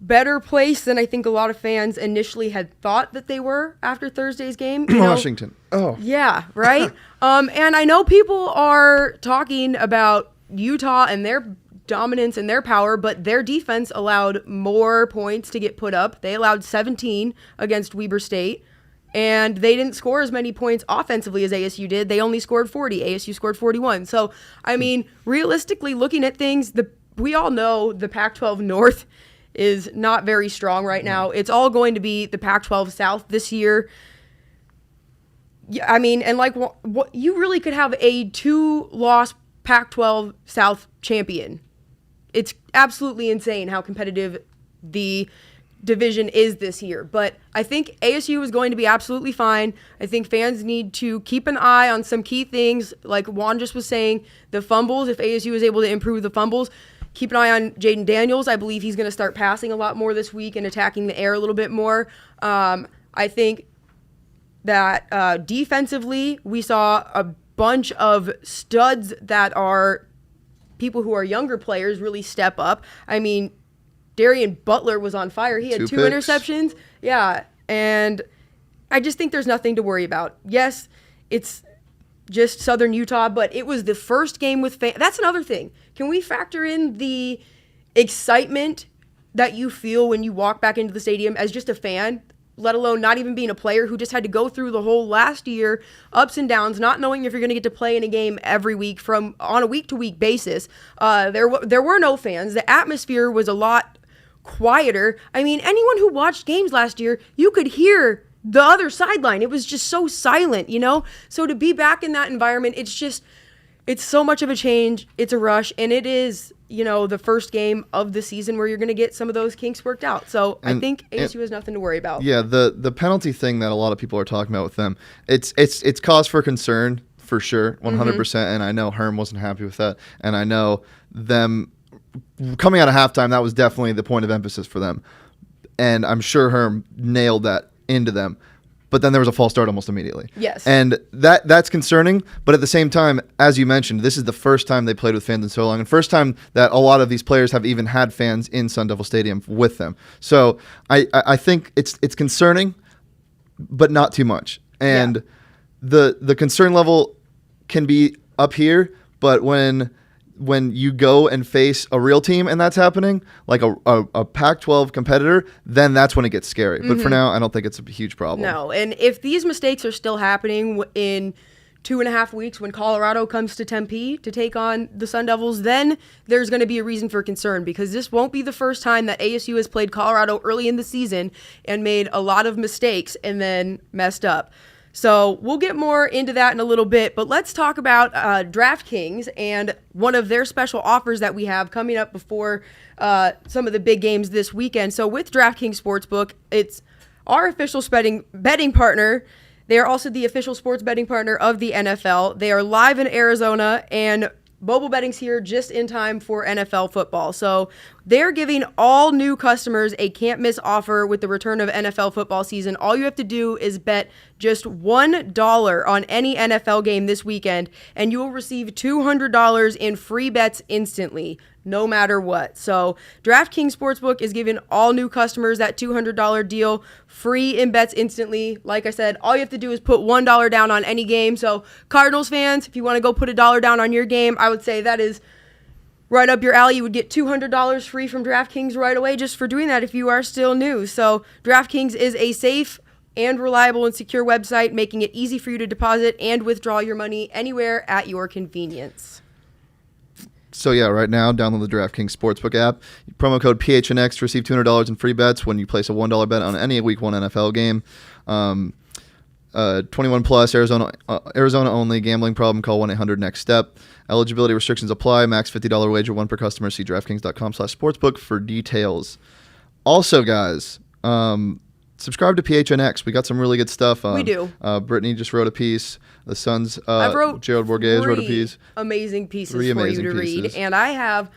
better place than I think a lot of fans initially had thought that they were after Thursday's game. Washington. Yeah, right? And I know people are talking about Utah and their dominance and their power, but their defense allowed more points to get put up. They allowed 17 against Weber State, and they didn't score as many points offensively as ASU did. They only scored 40. ASU scored 41. So, I mean, realistically, looking at things, we all know the Pac-12 North is not very strong right now. It's all going to be the Pac-12 South this year. Yeah, I mean, and like what you really could have a 2-loss Pac-12 South champion. It's absolutely insane how competitive the division is this year. But I think ASU is going to be absolutely fine. I think fans need to keep an eye on some key things, like Juan just was saying, the fumbles. If ASU is able to improve the fumbles, keep an eye on Jaden Daniels. I believe he's going to start passing a lot more this week and attacking the air a little bit more. I think that defensively, we saw a bunch of studs that are people who are younger players really step up. I mean, Darian Butler was on fire. He had 2 interceptions. Yeah, and I just think there's nothing to worry about. Yes, it's just Southern Utah, but it was the first game with fans. That's another thing. Can we factor in the excitement that you feel when you walk back into the stadium as just a fan, let alone not even being a player who just had to go through the whole last year, ups and downs, not knowing if you're going to get to play in a game every week on a week-to-week basis. There were no fans. The atmosphere was a lot quieter. I mean, anyone who watched games last year, you could hear the other sideline. It was just so silent, So to be back in that environment, it's so much of a change. It's a rush, and it is, the first game of the season where you're going to get some of those kinks worked out. So I think ASU has nothing to worry about. Yeah, the penalty thing that a lot of people are talking about with them, it's cause for concern for sure, 100%. And I know Herm wasn't happy with that, and I know them coming out of halftime, that was definitely the point of emphasis for them. And I'm sure Herm nailed that into them. But then there was a false start almost immediately. Yes. And that's concerning. But at the same time, as you mentioned, this is the first time they played with fans in so long, and first time that a lot of these players have even had fans in Sun Devil Stadium with them. So I think it's concerning, but not too much. And the concern level can be up here, but when when you go and face a real team and that's happening, like a Pac-12 competitor, then that's when it gets scary. But for now, I don't think it's a huge problem. No, and if these mistakes are still happening in 2.5 weeks when Colorado comes to Tempe to take on the Sun Devils, then there's going to be a reason for concern, because this won't be the first time that ASU has played Colorado early in the season and made a lot of mistakes and then messed up. So we'll get more into that in a little bit, but let's talk about DraftKings and one of their special offers that we have coming up before some of the big games this weekend. So with DraftKings Sportsbook, it's our official betting partner. They are also the official sports betting partner of the NFL. They are live in Arizona, and mobile betting's here just in time for NFL football. So they're giving all new customers a can't-miss offer with the return of NFL football season. All you have to do is bet just $1 on any NFL game this weekend, and you will receive $200 in free bets instantly, no matter what. So DraftKings Sportsbook is giving all new customers that $200 deal, free in bets instantly. Like I said, all you have to do is put $1 down on any game. So Cardinals fans, if you want to go put $1 down on your game, I would say that is right up your alley. You would get $200 free from DraftKings right away just for doing that if you are still new. So DraftKings is a safe and reliable and secure website, making it easy for you to deposit and withdraw your money anywhere at your convenience. So yeah, right now, download the DraftKings Sportsbook app. Promo code PHNX to receive $200 in free bets when you place a $1 bet on any Week 1 NFL game. 21 plus, Arizona only. Gambling problem? Call 1-800-NEXT-STEP. Eligibility restrictions apply. Max $50 wager, one per customer. See DraftKings.com/sportsbook for details. Also, guys, subscribe to PHNX. We got some really good stuff. We do. Brittany just wrote a piece. The Suns, I wrote Gerald Borges wrote a piece. Amazing pieces Three for amazing you to pieces. read. And I have,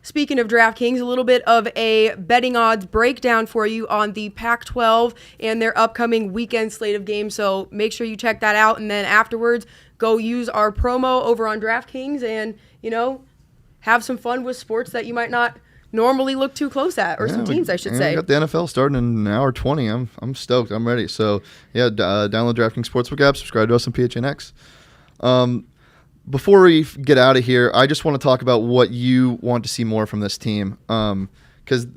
speaking of DraftKings, a little bit of a betting odds breakdown for you on the Pac-12 and their upcoming weekend slate of games. So make sure you check that out. And then afterwards, go use our promo over on DraftKings and, have some fun with sports that you might not normally look too close at, or some teams, I should say. We got the NFL starting in an hour 20. I'm stoked. I'm ready. So, yeah, download DraftKings Sportsbook app, subscribe to us on PHNX. Before we get out of here, I just want to talk about what you want to see more from this team. Because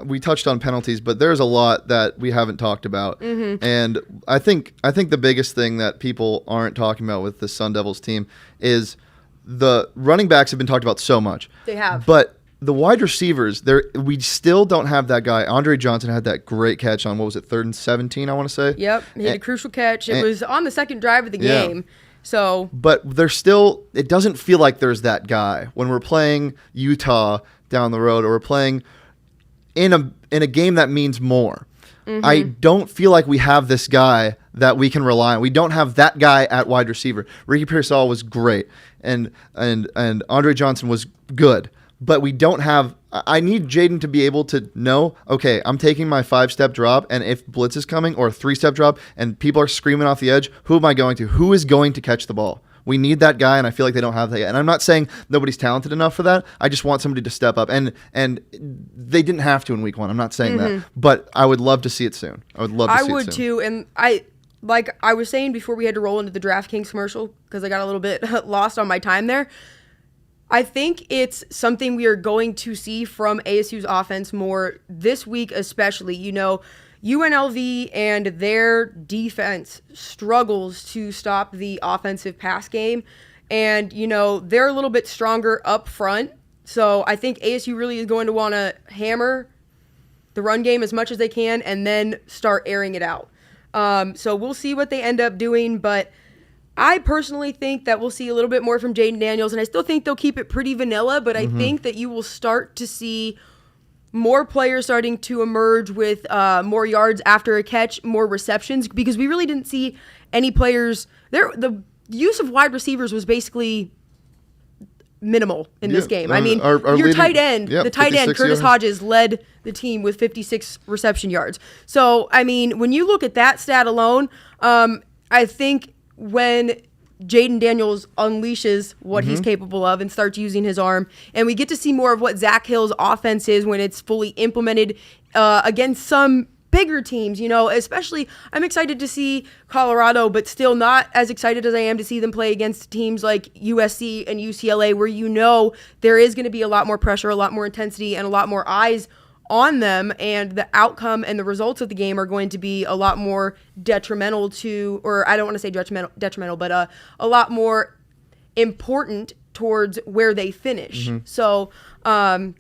we touched on penalties, but there's a lot that we haven't talked about. Mm-hmm. And I think the biggest thing that people aren't talking about with the Sun Devils team is the running backs have been talked about so much. They have. But the wide receivers, we still don't have that guy. Andre Johnson had that great catch on, 3rd and 17, I want to say? Yep, he had a crucial catch. It was on the second drive of the game. So, but it doesn't feel like there's that guy when we're playing Utah down the road, or we're playing in a game that means more. Mm-hmm. I don't feel like we have this guy that we can rely on. We don't have that guy at wide receiver. Ricky Pearsall was great, and Andre Johnson was good. But we don't have – I need Jaden to be able to know, okay, I'm taking my 5-step drop, and if blitz is coming, or a 3-step drop, and people are screaming off the edge, who am I going to? Who is going to catch the ball? We need that guy, and I feel like they don't have that yet. And I'm not saying nobody's talented enough for that. I just want somebody to step up. And they didn't have to in Week 1. I'm not saying that. But I would love to see it soon. I would love to see it soon. I would too, and like I was saying before we had to roll into the DraftKings commercial, because I got a little bit lost on my time there, I think it's something we are going to see from ASU's offense more this week especially. UNLV and their defense struggles to stop the offensive pass game. And, they're a little bit stronger up front. So I think ASU really is going to want to hammer the run game as much as they can and then start airing it out. So we'll see what they end up doing, but I personally think that we'll see a little bit more from Jaden Daniels, and I still think they'll keep it pretty vanilla, but I think that you will start to see more players starting to emerge with more yards after a catch, more receptions, because we really didn't see any players there. The use of wide receivers was basically minimal in this game. I mean, our your leading, tight end, the tight end, Curtis yards. Hodges, led the team with 56 reception yards. So, I mean, when you look at that stat alone, I think when Jaden Daniels unleashes what he's capable of and starts using his arm, and we get to see more of what Zach Hill's offense is when it's fully implemented against some bigger teams, especially I'm excited to see Colorado, but still not as excited as I am to see them play against teams like USC and UCLA, where there is going to be a lot more pressure, a lot more intensity, and a lot more eyes on them, and the outcome and the results of the game are going to be a lot more detrimental to, or I don't want to say detrimental, but a lot more important towards where they finish. So I'm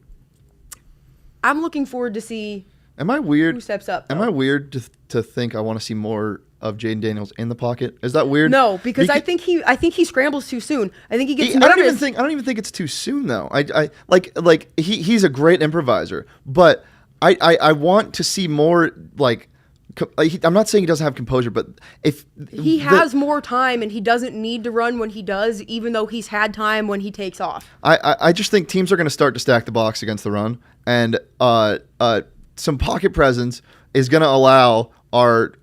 looking forward to see Am I weird? Who steps up? Am I weird to think I want to see more of Jaden Daniels in the pocket? Is that weird? No, because I think he scrambles too soon. I think he gets nervous. I don't even think it's too soon though. He's a great improviser, but I want to see more like. I'm not saying he doesn't have composure, but if he has more time and he doesn't need to run when he does, even though he's had time when he takes off. I just think teams are going to start to stack the box against the run, and some pocket presence is going to allow our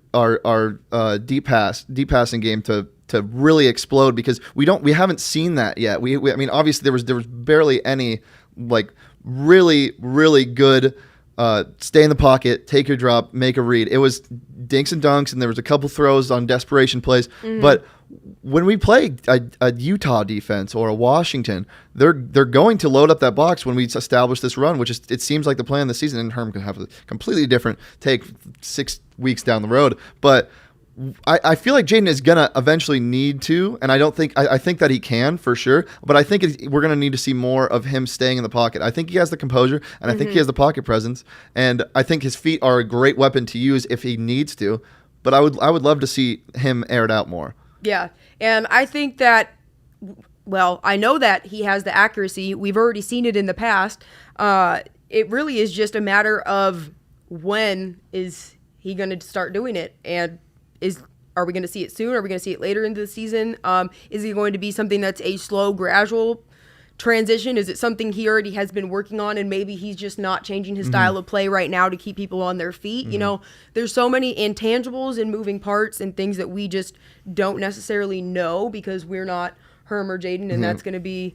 deep passing game to really explode, because we haven't seen that yet. I mean, obviously there was barely any like really good stay in the pocket, take your drop, make a read. It was dinks and dunks, and there was a couple throws on desperation plays. But when we play a Utah defense or a Washington, they're going to load up that box when we establish this run, which is, it seems like the plan this season. And Herm could have a completely different take 6 weeks down the road. But I feel like Jaden is going to eventually need to, and I think that he can for sure, but I think we're going to need to see more of him staying in the pocket. I think he has the composure, and I think he has the pocket presence, and I think his feet are a great weapon to use if he needs to, but I would love to see him aired out more. Yeah, and I think that, well, I know that he has the accuracy. We've already seen it in the past. It really is just a matter of when is he going to start doing it, and are we going to see it soon? Are we going to see it later into the season? Is it going to be something that's a slow, gradual transition? Is it something he already has been working on, and maybe he's just not changing his style of play right now to keep people on their feet? There's so many intangibles and moving parts and things that we just don't necessarily know because we're not Herm or Jaden, and that's going to be,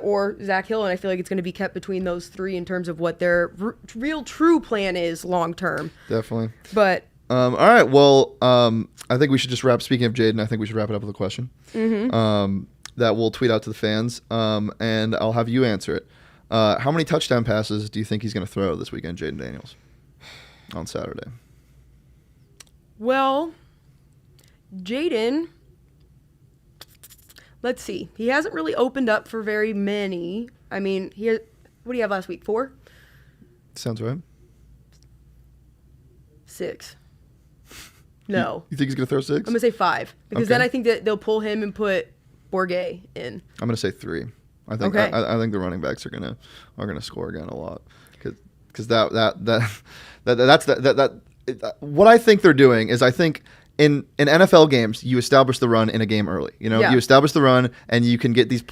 or Zach Hill, and I feel like it's going to be kept between those three in terms of what their real true plan is long term. Definitely. But all right. Well, I think we should just wrap. Speaking of Jaden, I think we should wrap it up with a question that we'll tweet out to the fans, and I'll have you answer it. How many touchdown passes do you think he's going to throw this weekend, Jaden Daniels, on Saturday? Well, Jaden, let's see. He hasn't really opened up for very many. I mean, what do you have last week? 4? Sounds right. 6. No. You think he's going to throw 6? I'm going to say 5. Because then I think that they'll pull him and put Bourget in. I'm going to say 3. I think I think the running backs are going to score again a lot. Because that's what I think they're doing is, I think in NFL games, you establish the run in a game early. You establish the run, and you can get these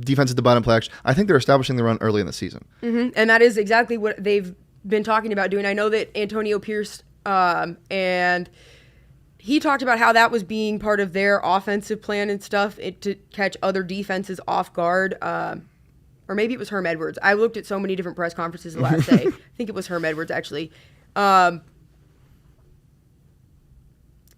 defensive divide and play action. I think they're establishing the run early in the season. And that is exactly what they've been talking about doing. I know that Antonio Pierce and he talked about how that was being part of their offensive plan and stuff, to catch other defenses off guard. Or maybe it was Herm Edwards. I looked at so many different press conferences the last day. I think it was Herm Edwards, actually.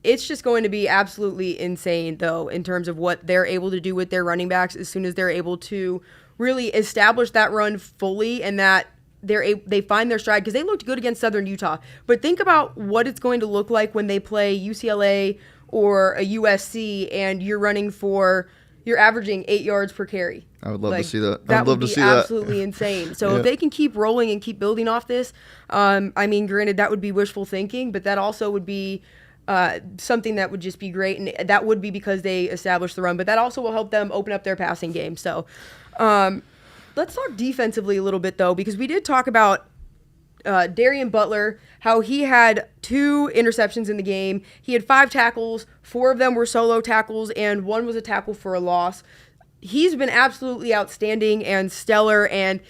It's just going to be absolutely insane, though, in terms of what they're able to do with their running backs as soon as they're able to really establish that run fully, and that they find their stride, because they looked good against Southern Utah. But think about what it's going to look like when they play UCLA or a USC, and you're averaging 8 yards per carry. I would love to see that. That would be absolutely insane. So if they can keep rolling and keep building off this, I mean, granted, that would be wishful thinking, but that also would be something that would just be great, and that would be because they established the run. But that also will help them open up their passing game. So let's talk defensively a little bit, though, because we did talk about Darian Butler, how he had 2 interceptions in the game. He had 5 tackles. 4 of them were solo tackles, and 1 was a tackle for a loss. He's been absolutely outstanding and stellar, and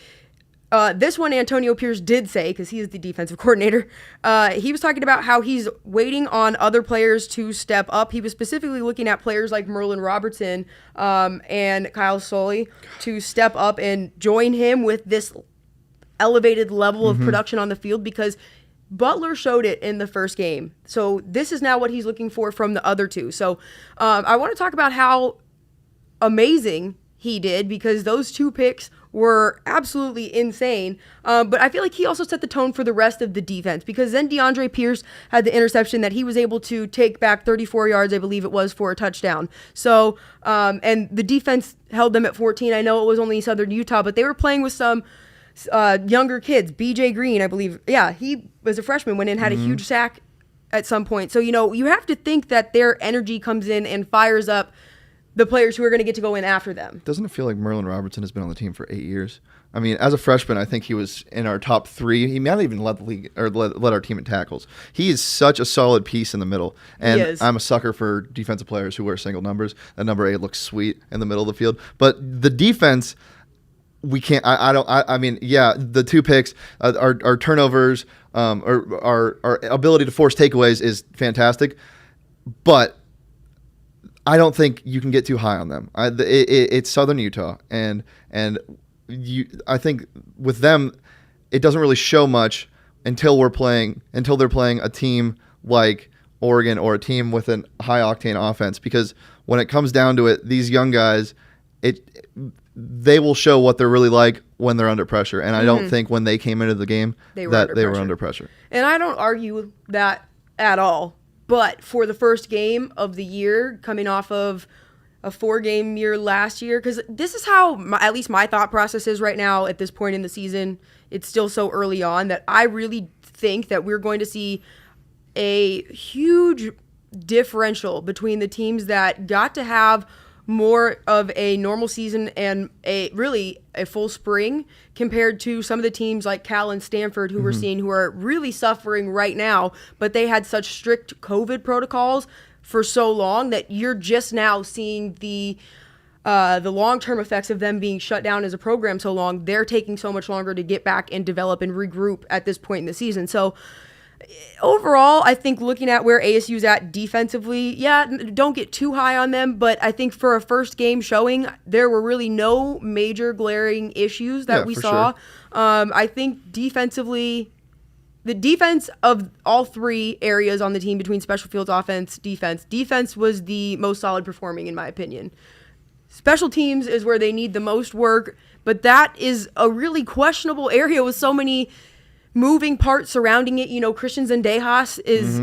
this one Antonio Pierce did say, because he is the defensive coordinator, he was talking about how he's waiting on other players to step up. He was specifically looking at players like Merlin Robertson and Kyle Sully to step up and join him with this elevated level of production on the field, because Butler showed it in the first game. So this is now what he's looking for from the other two. So I want to talk about how amazing he did, because those 2 picks were absolutely insane. But I feel like he also set the tone for the rest of the defense, because then DeAndre Pierce had the interception that he was able to take back 34 yards, I believe it was, for a touchdown. So, and the defense held them at 14. I know it was only Southern Utah, but they were playing with some younger kids. BJ Green, I believe. Yeah, he was a freshman, went in, had a huge sack at some point. So, you have to think that their energy comes in and fires up the players who are going to get to go in after them. Doesn't it feel like Merlin Robertson has been on the team for 8 years? I mean, as a freshman, I think he was in our top 3. He might have even led the league or led our team in tackles. He is such a solid piece in the middle. And I'm a sucker for defensive players who wear single numbers. That number 8 looks sweet in the middle of the field. But the defense, we can't. I mean, yeah, the 2 picks, our turnovers, our ability to force takeaways is fantastic, but I don't think you can get too high on them. It's Southern Utah, and I think with them, it doesn't really show much until they're playing a team like Oregon or a team with a high octane offense. Because when it comes down to it, these young guys, they will show what they're really like when they're under pressure. And I don't think when they came into the game they were under pressure. And I don't argue that at all. But for the first game of the year, coming off of a 4-game year last year, because this is how at least my thought process is right now at this point in the season. It's still so early on that I really think that we're going to see a huge differential between the teams that got to have more of a normal season and a full spring compared to some of the teams like Cal and Stanford who we're seeing who are really suffering right now, but they had such strict COVID protocols for so long that you're just now seeing the long-term effects of them being shut down as a program so long. They're taking so much longer to get back and develop and regroup at this point in the season. So overall, I think looking at where ASU's at defensively, don't get too high on them, but I think for a first game showing, there were really no major glaring issues that we saw. Sure. I think defensively, the defense of all 3 areas on the team between special fields, offense, defense was the most solid performing in my opinion. Special teams is where they need the most work, but that is a really questionable area with so many moving parts surrounding it. Christian Zendejas is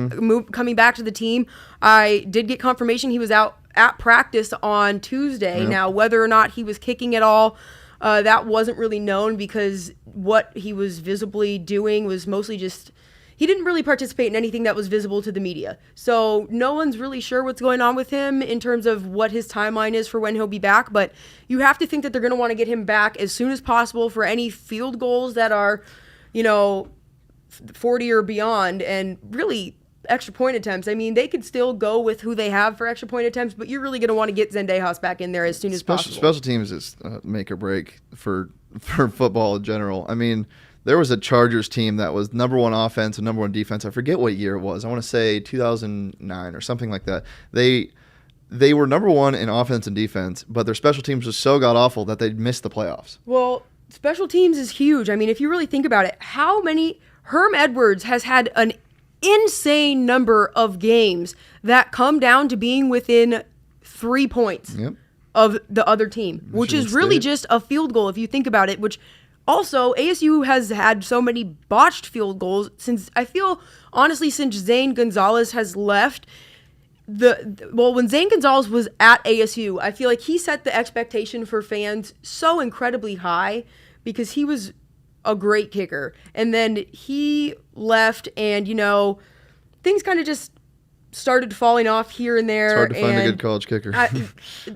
coming back to the team. I did get confirmation he was out at practice on Tuesday. Yep. Now, whether or not he was kicking at all, that wasn't really known, because what he was visibly doing was mostly just, he didn't really participate in anything that was visible to the media. So no one's really sure what's going on with him in terms of what his timeline is for when he'll be back. But you have to think that they're going to want to get him back as soon as possible for any field goals that are 40 or beyond, and really extra point attempts. I mean, they could still go with who they have for extra point attempts, but you're really going to want to get Zendejas back in there as soon as possible. Special teams is make or break for football in general. I mean, there was a Chargers team that was number 1 offense and number 1 defense. I forget what year it was. I want to say 2009 or something like that. They were number 1 in offense and defense, but their special teams was so god-awful that they missed the playoffs. Well, special teams is huge. I mean, if you really think about it, Herm Edwards has had an insane number of games that come down to being within 3 points of the other team, which is really just a field goal if you think about it, which also ASU has had so many botched field goals since Zane Gonzalez has left. When Zane Gonzalez was at ASU, I feel like he set the expectation for fans so incredibly high because he was a great kicker. And then he left and, things kind of just started falling off here and there. It's hard to find a good college kicker.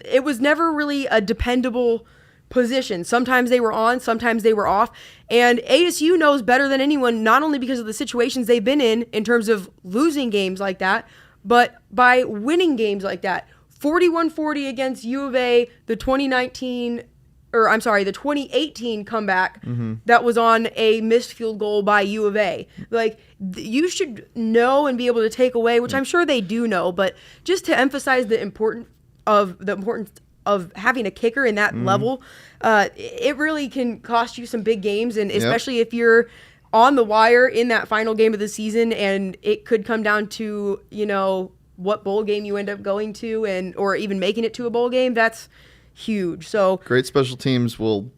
It was never really a dependable position. Sometimes they were on, sometimes they were off. And ASU knows better than anyone, not only because of the situations they've been in terms of losing games like that, but by winning games like that. 41-40 against U of A, the 2018 comeback that was on a missed field goal by U of A. Like, you should know and be able to take away, which I'm sure they do know, but just to emphasize the importance of having a kicker in that level, it really can cost you some big games, and especially if you're on the wire in that final game of the season, and it could come down to, what bowl game you end up going to or even making it to a bowl game. That's huge. So great special teams won't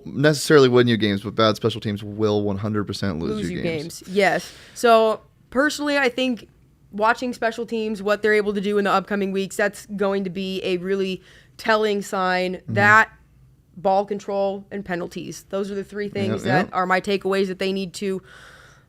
necessarily win you games, but bad special teams will 100% lose you games. Yes. So personally, I think watching special teams, what they're able to do in the upcoming weeks, that's going to be a really telling sign. That ball control and penalties, those are the three things that are my takeaways that they need to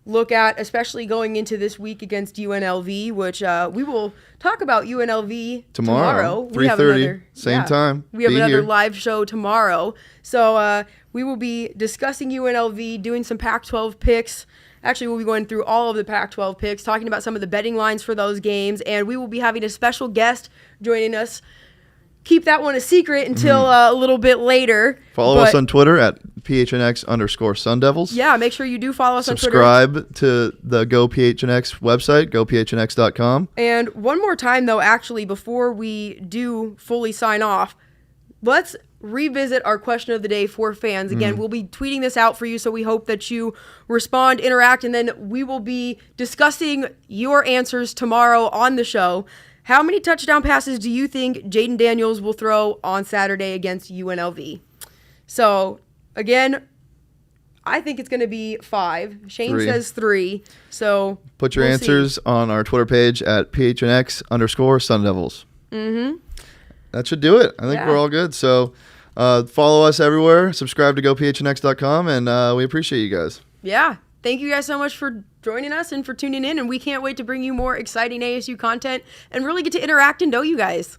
look at, especially going into this week against UNLV, which we will talk about UNLV tomorrow. 3:30, same time. We have Be another here. live show tomorrow. So we will be discussing UNLV, doing some Pac-12 picks. Actually, we'll be going through all of the Pac-12 picks, talking about some of the betting lines for those games, and we will be having a special guest joining us. Keep that one a secret until a little bit later. Follow us on Twitter at PHNX_Sun Devils. Yeah, make sure you do follow us on Twitter. Subscribe to the Go PHNX website, gophnx.com. And one more time, though, actually, before we do fully sign off, let's revisit our question of the day for fans. Again, we'll be tweeting this out for you, so we hope that you respond, interact, and then we will be discussing your answers tomorrow on the show. How many touchdown passes do you think Jaden Daniels will throw on Saturday against UNLV? So, again, I think it's going to be 5. Shane says 3. So put your answers on our Twitter page at PHNX_Sun Devils. That should do it. I think we're all good. So follow us everywhere. Subscribe to gophnx.com, and we appreciate you guys. Yeah. Thank you guys so much for joining us and for tuning in, and we can't wait to bring you more exciting ASU content and really get to interact and know you guys.